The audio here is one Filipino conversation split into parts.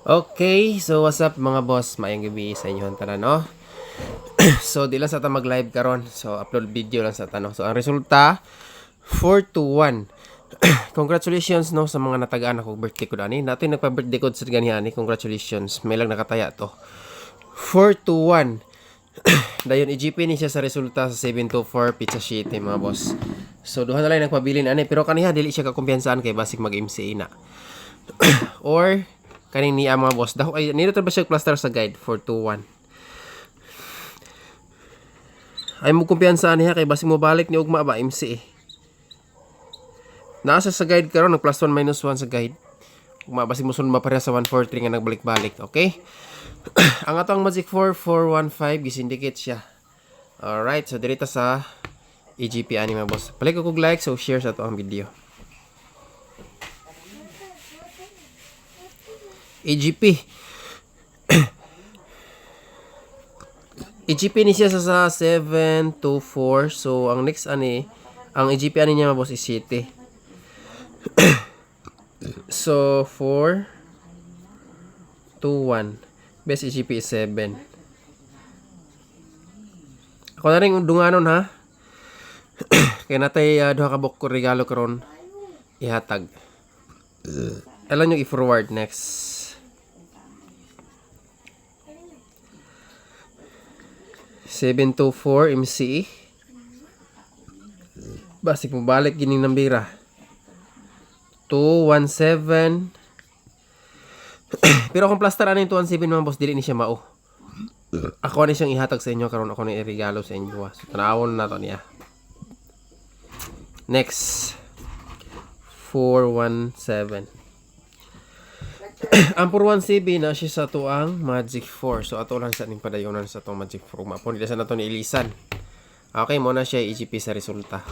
Okay, so what's up mga boss? Maayong gabi sa inyo tanan, no? So di lang sa ta mag-live karon. So upload video lang sa tanong. So ang resulta 4-1. Congratulations no sa mga natagaan ako birthday ko ani. Nato nagpa-birthday ko sa ganihani. Congratulations. May lang nakataya to. 4-1. Dayon EGP ni siya sa resulta sa 724 Pizza City mga boss. So duha na lang nagpabilin ani pero kaniha dili siya kakumpiyansaan kay basic mag-MC na. Or kaning niya mga boss daw ay nito ba siya cluster sa guide 421 ay mo kumpiyansa niya kay basi mo balik ni ugma ba MC nasa sa guide karon nag plus 1 minus 1 sa guide ugma basi mo sunod mapareha sa 143 nga nagbalik-balik okay. Ang atong magic 4415 gisindicate siya. Alright, so dirita sa EGP ani mga boss, balik ko like so share sa to ang video. EGP. EGP ni siya sa 724. So, ang next ani, ang EGP ani niya boss is City. So, 421. Best EGP is 7. Ako na rin dunganon ha. Kaya natay duha ka bok ko regalo karon ihatag. Alam nyo i-forward next. Seven to 4 MCE. Basic mo balik gining nambira. 217. Pero kung plaster ano yung 217 mga boss, dili ni siya mao. Ako ni siyang ihatag sa inyo karon ako ni regalo sa inyo. So tanawon na to niya. Next. 417. Ang 417 na siya sa tuang Magic 4. So ato lang sa ning padayonan sa tuang Magic 4. Mapon dili sa nato ni ilisan. Okay mo na siya EGP sa resulta.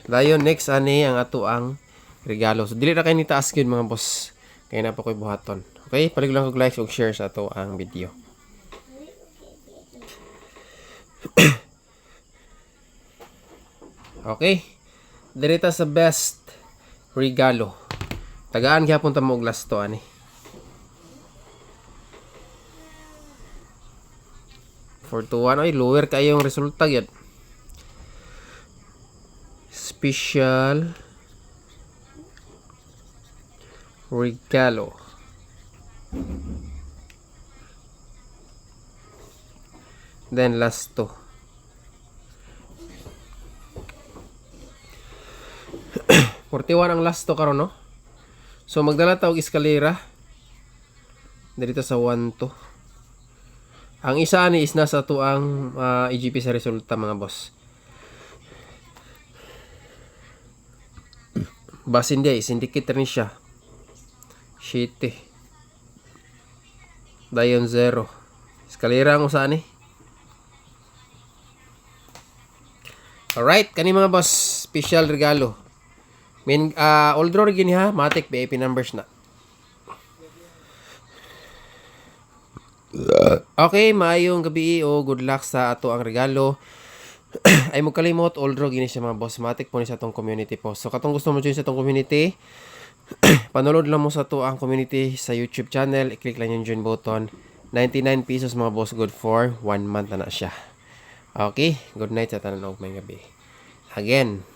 Dayon next ani ang ato ang regalo. So dili ra kay ni taas gyud mga boss. Kay na pa koy buhaton. Okay, palig lang og like ug share sa ato ang video. Okay. Direta sa best regalo. Tagaan gyapon ta mo og last to ani. 421 ay lower kayo yung resulta gyud. Special regalo. Then last to. Forty-one ang last to karon no. So magdala ta og eskalera dito sa 1 to. Ang isa ani is nasa to ang EGP sa resulta mga boss. Basin dia is indicator ni siya. Shitty. Dayon 0. Eskalera ang usa ni. Alright, kani mga boss, special regalo. Old draw gini ha, matik BIP numbers na. Okay, maayong gabi o good luck sa ato ang regalo. Ay mo kalimot, old draw gini siya mga boss, matik po ni sa atong community po. So katong gusto mo join sa atong community, panood lang mo sa ato ang community sa YouTube channel, i-click lang yung join button. 99 pesos mga boss, good for 1 month na siya. Okay, good night sa tanan og may gabi. Again.